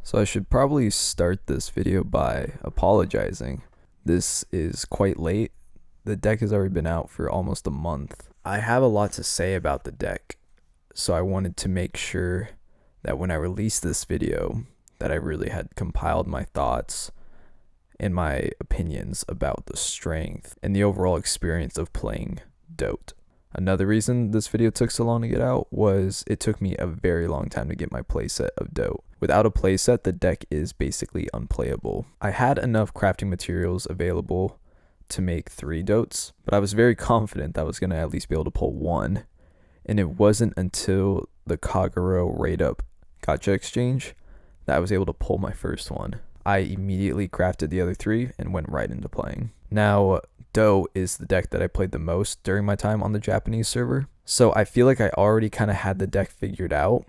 So I should probably start this video by apologizing. This is quite late. The deck has already been out for almost a month. I have a lot to say about the deck, so I wanted to make sure that when I released this video that I really had compiled my thoughts and my opinions about the strength and the overall experience of playing Dote. Another reason this video took so long to get out was it took me a very long time to get my playset of Dote. Without a playset, the deck is basically unplayable. I had enough crafting materials available to make 3 Dotes, but I was very confident that I was going to at least be able to pull 1. And it wasn't until the Kagero Raid Up Gotcha Exchange that I was able to pull my first one. I immediately crafted the other 3 and went right into playing. Now, Dote is the deck that I played the most during my time on the Japanese server, so I feel like I already kind of had the deck figured out.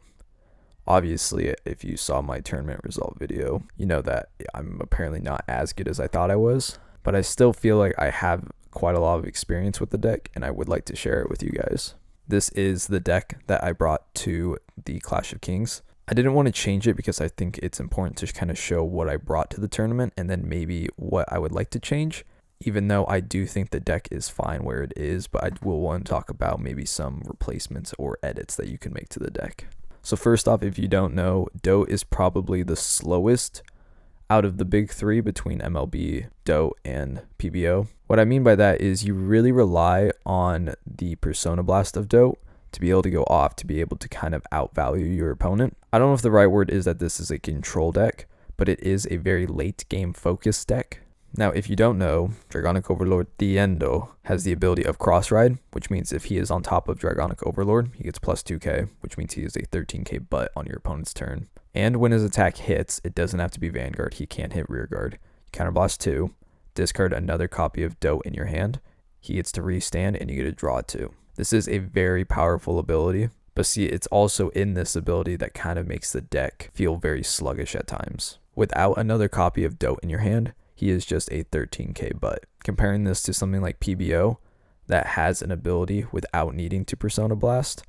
Obviously, if you saw my tournament result video, you know that I'm apparently not as good as I thought I was, but I still feel like I have quite a lot of experience with the deck, and I would like to share it with you guys. This is the deck that I brought to the Clash of Kings. I didn't want to change it because I think it's important to kind of show what I brought to the tournament and then maybe what I would like to change, even though I do think the deck is fine where it is, but I will want to talk about maybe some replacements or edits that you can make to the deck. So first off, if you don't know, Dote is probably the slowest out of the big 3 between MLB, Dote, and PBO. What I mean by that is you really rely on the Persona Blast of Dote to be able to go off, to be able to kind of outvalue your opponent. I don't know if the right word is that this is a control deck, but it is a very late game focused deck. Now, if you don't know, Dragonic Overlord Tiendo has the ability of Cross Ride, which means if he is on top of Dragonic Overlord, he gets plus 2k, which means he is a 13k butt on your opponent's turn. And when his attack hits, it doesn't have to be Vanguard, he can't hit Rearguard. Counterblast 2, discard another copy of Dote in your hand, he gets to restand and you get to draw 2. This is a very powerful ability, but see, it's also in this ability that kind of makes the deck feel very sluggish at times. Without another copy of Dote in your hand, he is just a 13k butt. Comparing this to something like PBO that has an ability without needing to Persona Blast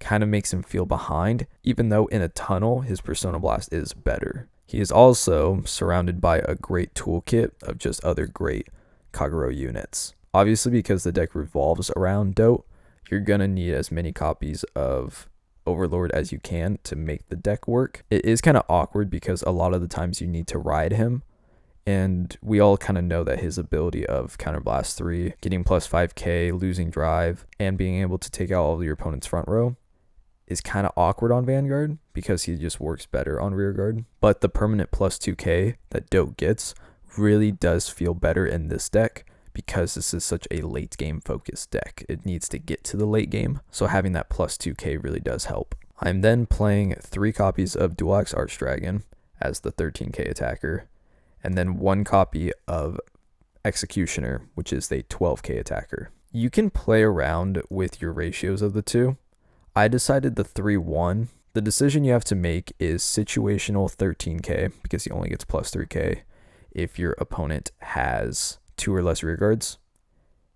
kind of makes him feel behind, even though in a tunnel his Persona Blast is better. He is also surrounded by a great toolkit of just other great Kagero units. Obviously, because the deck revolves around Dote, you're gonna need as many copies of Overlord as you can to make the deck work. It is kind of awkward because a lot of the times you need to ride him, and we all kind of know that his ability of Counterblast 3, getting plus 5k, losing drive, and being able to take out all of your opponent's front row is kind of awkward on Vanguard because he just works better on Rearguard. But the permanent plus 2k that Dote gets really does feel better in this deck because this is such a late game focused deck. It needs to get to the late game, so having that plus 2k really does help. I'm then playing 3 copies of Dual Axe Archdragon as the 13k attacker, and then 1 copy of Executioner, which is a 12k attacker. You can play around with your ratios of the two. I decided the 3-1. The decision you have to make is situational 13k because he only gets plus 3k if your opponent has 2 or less rearguards.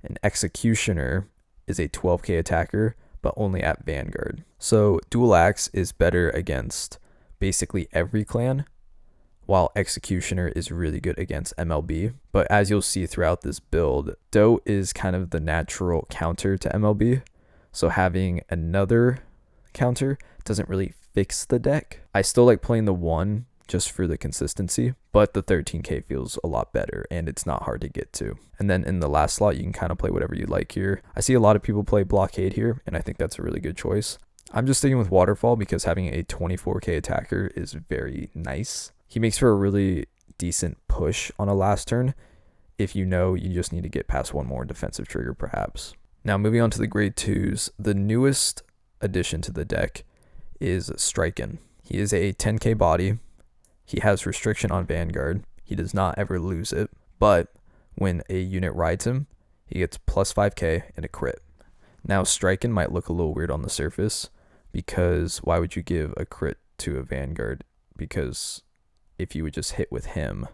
An Executioner is a 12k attacker, but only at Vanguard. So Dual Axe is better against basically every clan, while Executioner is really good against MLB. But as you'll see throughout this build, Dote is kind of the natural counter to MLB, so having another counter doesn't really fix the deck. I still like playing the 1 just for the consistency, but the 13k feels a lot better and it's not hard to get to. And then in the last slot, you can kind of play whatever you like here. I see a lot of people play Blockade here, and I think that's a really good choice. I'm just sticking with Waterfall because having a 24k attacker is very nice. He makes for a really decent push on a last turn if you know you just need to get past 1 more defensive trigger perhaps. Now moving on to the grade 2s, the newest addition to the deck is Striken. He is a 10k body. He has restriction on Vanguard. He does not ever lose it, but when a unit rides him, he gets plus 5k and a crit. Now Striken might look a little weird on the surface because why would you give a crit to a Vanguard? Because if you would just hit with him,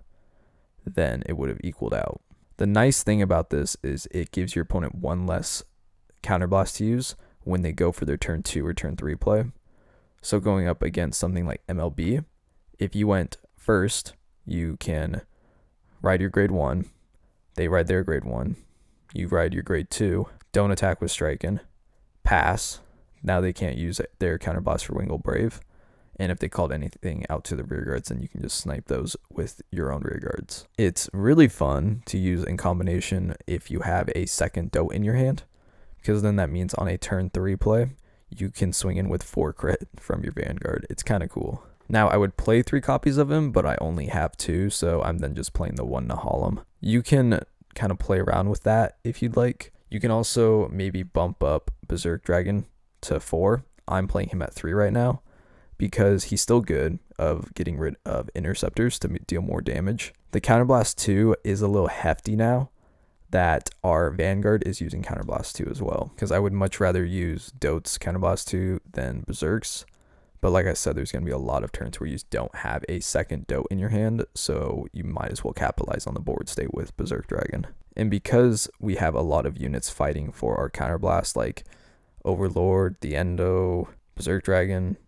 then it would have equaled out. The nice thing about this is it gives your opponent 1 less counterblast to use when they go for their turn 2 or turn 3 play. So going up against something like MLB, If you went first, you can ride your grade 1, they ride their grade 1, you ride your grade 2, don't attack with striking, pass. Now they can't use their counterblast for Wingle Brave. And if they called anything out to the rear guards, then you can just snipe those with your own rear guards. It's really fun to use in combination if you have a second dote in your hand, because then that means on a turn 3 play, you can swing in with 4 crit from your Vanguard. It's kind of cool. Now, I would play 3 copies of him, but I only have 2, so I'm then just playing the 1 Nahalem. You can kind of play around with that if you'd like. You can also maybe bump up Berserk Dragon to 4. I'm playing him at 3 right now because he's still good of getting rid of interceptors to deal more damage. The Counterblast 2 is a little hefty now that our Vanguard is using Counterblast 2 as well, because I would much rather use Dote's Counterblast 2 than Berserk's. But like I said, there's going to be a lot of turns where you don't have a second Dote in your hand, so you might as well capitalize on the board state with Berserk Dragon. And because we have a lot of units fighting for our Counterblast, like Overlord, the Endo, Berserk Dragon,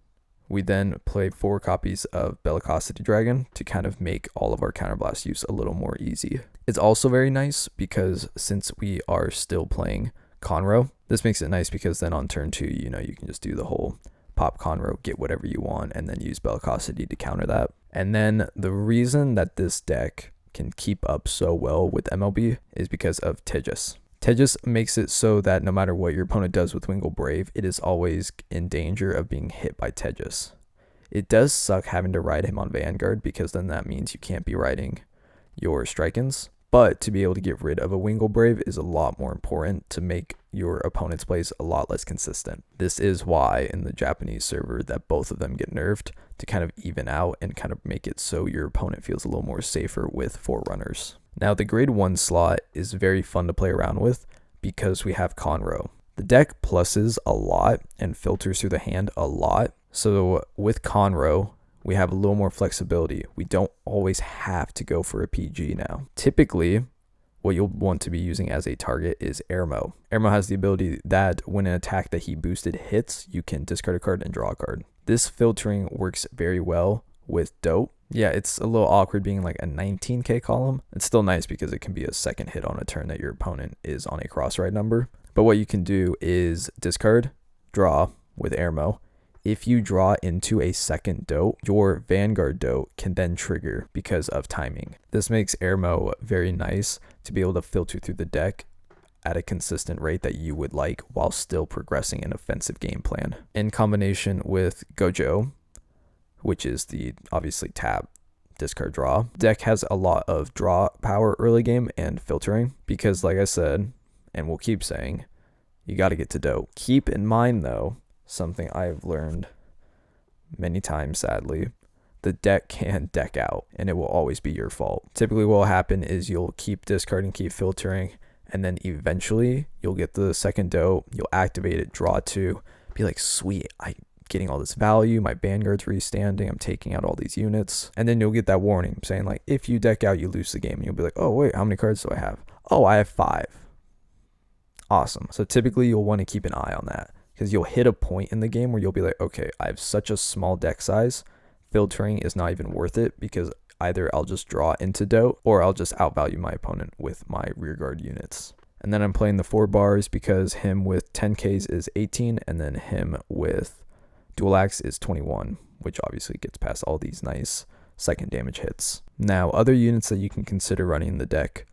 we then play 4 copies of Bellicosity Dragon to kind of make all of our Counterblast use a little more easy. It's also very nice because since we are still playing Conroe, this makes it nice because then on turn 2, you can just do the whole pop Conroe, get whatever you want, and then use Bellicosity to counter that. And then the reason that this deck can keep up so well with MLB is because of Tejas. Tejas makes it so that no matter what your opponent does with Wingle Brave, it is always in danger of being hit by Tejas. It does suck having to ride him on Vanguard because then that means you can't be riding your Strike-ins. But to be able to get rid of a Wingle Brave is a lot more important to make your opponent's plays a lot less consistent. This is why in the Japanese server that both of them get nerfed to kind of even out and kind of make it so your opponent feels a little more safer with Forerunners. Now the grade 1 slot is very fun to play around with because we have Conroe. The deck pluses a lot and filters through the hand a lot. So with Conroe, we have a little more flexibility. We don't always have to go for a PG now. Typically, what you'll want to be using as a target is Airmo. Airmo has the ability that when an attack that he boosted hits, you can discard a card and draw a card. This filtering works very well with Dote. Yeah, it's a little awkward being like a 19k column. It's still nice because it can be a second hit on a turn that your opponent is on a cross-ride number. But what you can do is discard, draw with Airmo. If you draw into a second Dote, your Vanguard Dote can then trigger because of timing. This makes Airmo very nice to be able to filter through the deck at a consistent rate that you would like while still progressing an offensive game plan. In combination with Gojo, which is the obviously tap, discard, draw. Deck has a lot of draw power early game and filtering because like I said, and we'll keep saying, you got to get to Dote. Keep in mind though, something I've learned many times sadly, the deck can deck out and it will always be your fault. Typically what will happen is you'll keep discarding, keep filtering, and then eventually you'll get the second Dote, you'll activate it, draw 2, be like, sweet, I'm getting all this value, my Vanguard's restanding, I'm taking out all these units, and then you'll get that warning saying like, if you deck out, you lose the game, and you'll be like, oh wait, how many cards do I have? Oh, I have 5. Awesome. So typically you'll want to keep an eye on that because you'll hit a point in the game where you'll be like, okay, I have such a small deck size, filtering is not even worth it because either I'll just draw into Dote or I'll just outvalue my opponent with my rearguard units. And then I'm playing the 4 bars because him with 10Ks is 18 and then him with Dual Axe is 21, which obviously gets past all these nice second damage hits. Now, other units that you can consider running in the deck,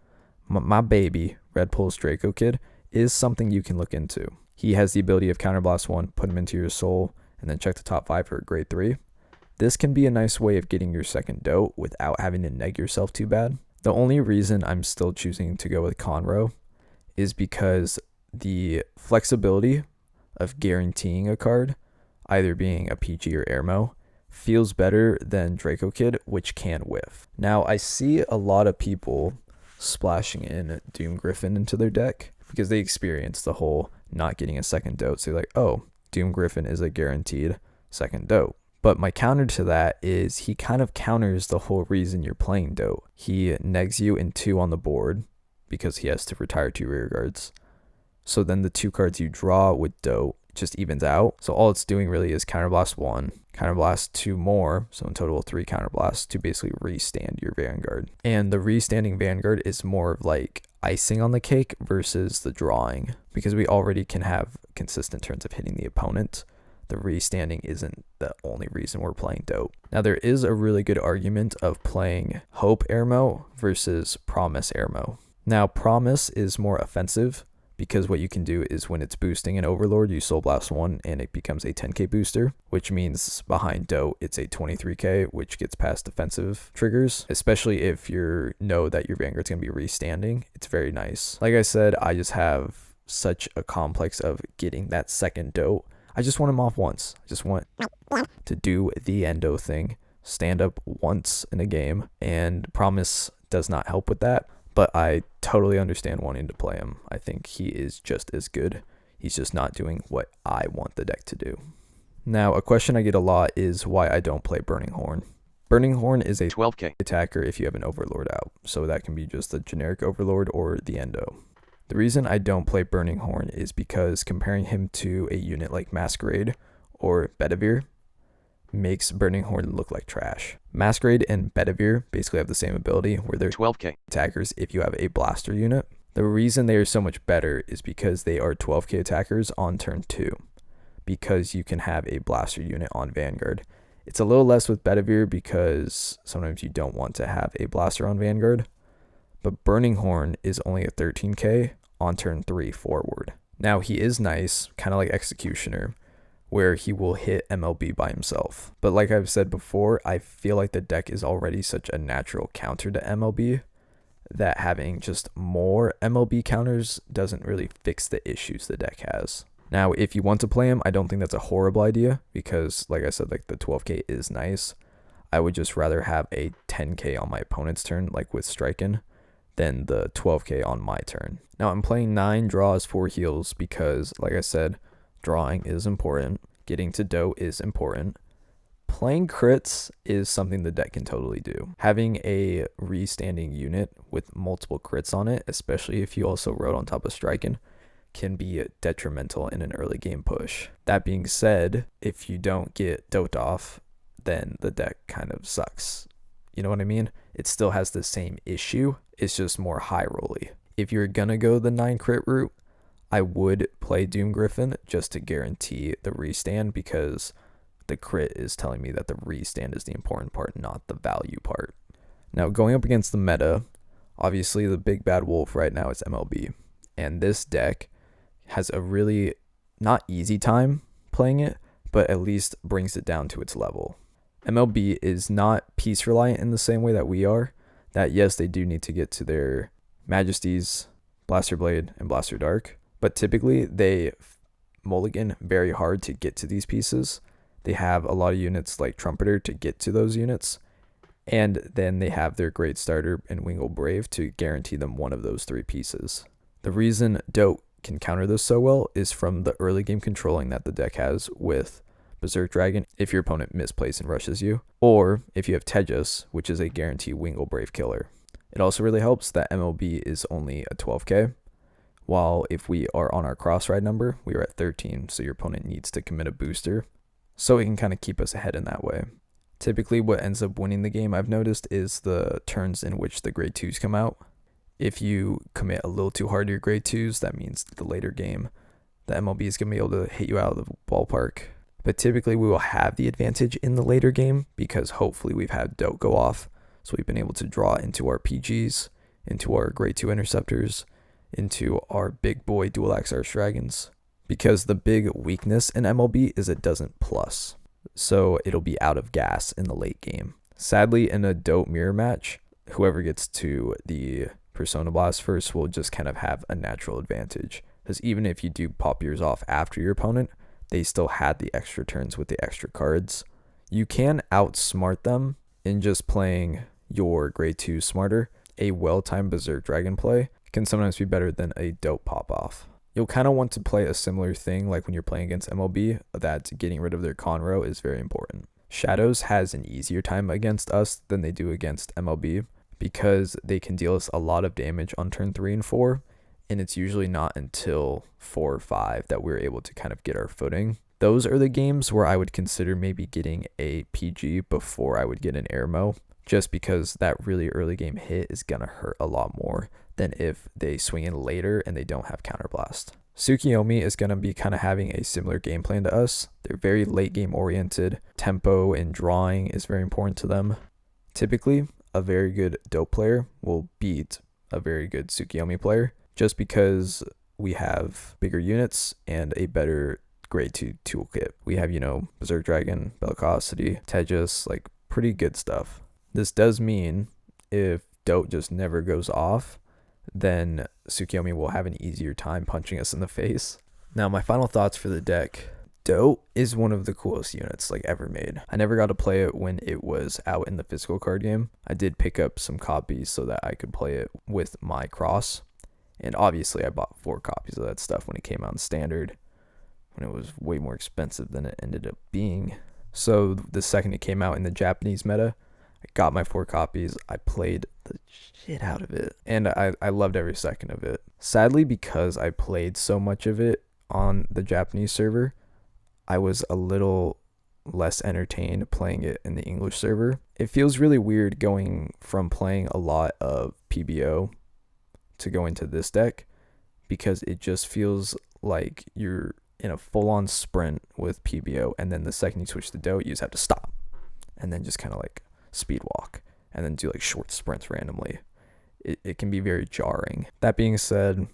my baby, Red Pulse Draco Kid, is something you can look into. He has the ability of Counterblast 1, put him into your soul, and then check the top 5 for a grade 3. This can be a nice way of getting your second Dote without having to neg yourself too bad. The only reason I'm still choosing to go with Conroe is because the flexibility of guaranteeing a card, either being a PG or Airmo, feels better than Draco Kid, which can whiff. Now, I see a lot of people splashing in Doom Griffin into their deck because they experience the whole not getting a second Dote. So they're like, oh, Doom Griffin is a guaranteed second Dote. But my counter to that is he kind of counters the whole reason you're playing Dote. He negs you in 2 on the board because he has to retire 2 rear guards. So then the 2 cards you draw with Dote, just evens out. So all it's doing really is counterblast 1, counterblast 2 more, so in total 3 counterblasts to basically restand your Vanguard. And the restanding Vanguard is more of like icing on the cake versus the drawing, because we already can have consistent turns of hitting the opponent. The restanding isn't the only reason we're playing dope. Now there is a really good argument of playing Hope Airmo versus Promise Airmo. Now Promise is more offensive because what you can do is when it's boosting an Overlord, you Soul Blast 1 and it becomes a 10k booster, which means behind dope it's a 23k, which gets past defensive triggers, especially if you know that your Vanguard's going to be restanding. It's very nice. Like I said, I just have such a complex of getting that second dope. I just want him off once. I just want to do the endo thing, stand up once in a game, and Promise does not help with that, but I totally understand wanting to play him. I think he is just as good. He's just not doing what I want the deck to do. Now, a question I get a lot is why I don't play Burning Horn. Burning Horn is a 12k attacker if you have an Overlord out, so that can be just the generic Overlord or the endo. The reason I don't play Burning Horn is because comparing him to a unit like Masquerade or Bedivere makes Burning Horn look like trash. Masquerade and Bedivere basically have the same ability where they're 12k attackers if you have a blaster unit. The reason they are so much better is because they are 12k attackers on turn 2, because you can have a blaster unit on Vanguard. It's a little less with Bedivere because sometimes you don't want to have a blaster on Vanguard. But Burning Horn is only a 13k on turn 3 forward. Now he is nice, kind of like Executioner, where he will hit MLB by himself. But like I've said before, I feel like the deck is already such a natural counter to MLB that having just more MLB counters doesn't really fix the issues the deck has. Now, if you want to play him, I don't think that's a horrible idea because, like I said, like the 12k is nice. I would just rather have a 10k on my opponent's turn, like with Strikin', than the 12k on my turn. Now I'm playing 9 draws, 4 heals because, like I said, drawing is important. Getting to dough is important. Playing crits is something the deck can totally do. Having a restanding unit with multiple crits on it, especially if you also rode on top of Strikin', can be detrimental in an early game push. That being said, if you don't get doped off, then the deck kind of sucks. You know what I mean? It still has the same issue. It's just more high rolly. If you're gonna go the 9 crit route, I would play Doom Griffin just to guarantee the restand, because the crit is telling me that the restand is the important part, not the value part. Now, going up against the meta, obviously the big bad wolf right now is MLB. And this deck has a really not easy time playing it, but at least brings it down to its level. MLB is not piece reliant in the same way that we are. That yes, they do need to get to their Majesties, Blaster Blade, and Blaster Dark, but typically they mulligan very hard to get to these pieces. They have a lot of units like Trumpeter to get to those units, and then they have their Great Starter and Wingle Brave to guarantee them one of those 3 pieces. The reason Dope can counter this so well is from the early game controlling that the deck has with Berserk Dragon if your opponent misplays and rushes you, or if you have Tejas, which is a guaranteed Wingle Brave killer. It also really helps that MLB is only a 12k, while if we are on our cross ride number, we are at 13, so your opponent needs to commit a booster, so it can kind of keep us ahead in that way. Typically what ends up winning the game, I've noticed, is the turns in which the grade 2s come out. If you commit a little too hard to your grade 2s, that means the later game, the MLB is going to be able to hit you out of the ballpark. But typically we will have the advantage in the later game because hopefully we've had Dope go off. So we've been able to draw into our PGs, into our grade 2 interceptors, into our big boy dual axe arch dragons. Because the big weakness in MLB is it doesn't plus. So it'll be out of gas in the late game. Sadly, in a Dope mirror match, whoever gets to the Persona Blast first will just kind of have a natural advantage. Because even if you do pop yours off after your opponent, they still had the extra turns with the extra cards. You can outsmart them in just playing your grade 2 smarter. A well-timed Berserk Dragon play can sometimes be better than a Dope pop-off. You'll kind of want to play a similar thing like when you're playing against MLB, that getting rid of their Conroe is very important. Shadows has an easier time against us than they do against MLB because they can deal us a lot of damage on turn 3 and 4 and it's usually not until 4 or 5 that we're able to kind of get our footing. Those are the games where I would consider maybe getting a PG before I would get an Airmo, just because that really early game hit is going to hurt a lot more than if they swing in later and they don't have Counterblast. Tsukiyomi is going to be kind of having a similar game plan to us. They're very late game oriented. Tempo and drawing is very important to them. Typically, a very good dope player will beat a very good Tsukiyomi player just because we have bigger units and a better grade 2 toolkit. We have, Berserk Dragon, Bellicosity, Tejas, like pretty good stuff. This does mean if Dote just never goes off, then Tsukiyomi will have an easier time punching us in the face. Now, my final thoughts for the deck. Dote is one of the coolest units like ever made. I never got to play it when it was out in the physical card game. I did pick up some copies so that I could play it with my cross. And obviously I bought 4 copies of that stuff when it came out in standard, when it was way more expensive than it ended up being. So the second it came out in the Japanese meta, I got my 4 copies. I played the shit out of it, and I loved every second of it. Sadly, because I played so much of it on the Japanese server, I was a little less entertained playing it in the English server. It feels really weird going from playing a lot of PBO to go into this deck, because it just feels like you're in a full-on sprint with PBO, and then the second you switch to Dote, you just have to stop and then just kind of like speed walk and then do like short sprints randomly. It can be very jarring. That being said,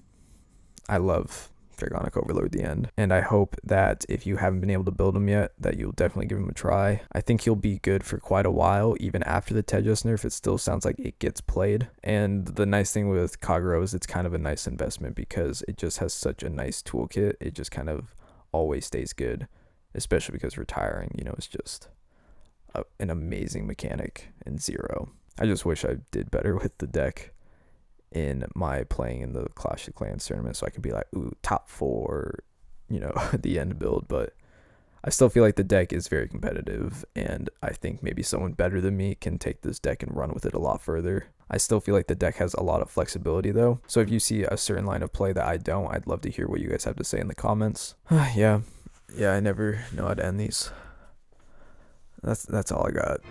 I love Dragonic Overlord at the end, and I hope that if you haven't been able to build him yet, that you'll definitely give him a try. I think he'll be good for quite a while. Even after the Tejas nerf, it still sounds like it gets played. And the nice thing with Kagero is it's kind of a nice investment because it just has such a nice toolkit. It just kind of always stays good, especially because retiring, is just an amazing mechanic in Zero. I just wish I did better with the deck in my playing in the Clash of Clans tournament, so I could be like, ooh, top 4, the end build. But I still feel like the deck is very competitive, and I think maybe someone better than me can take this deck and run with it a lot further. I still feel like the deck has a lot of flexibility though, so if you see a certain line of play that I don't, I'd love to hear what you guys have to say in the comments. Yeah, I never know how to end these. That's all I got.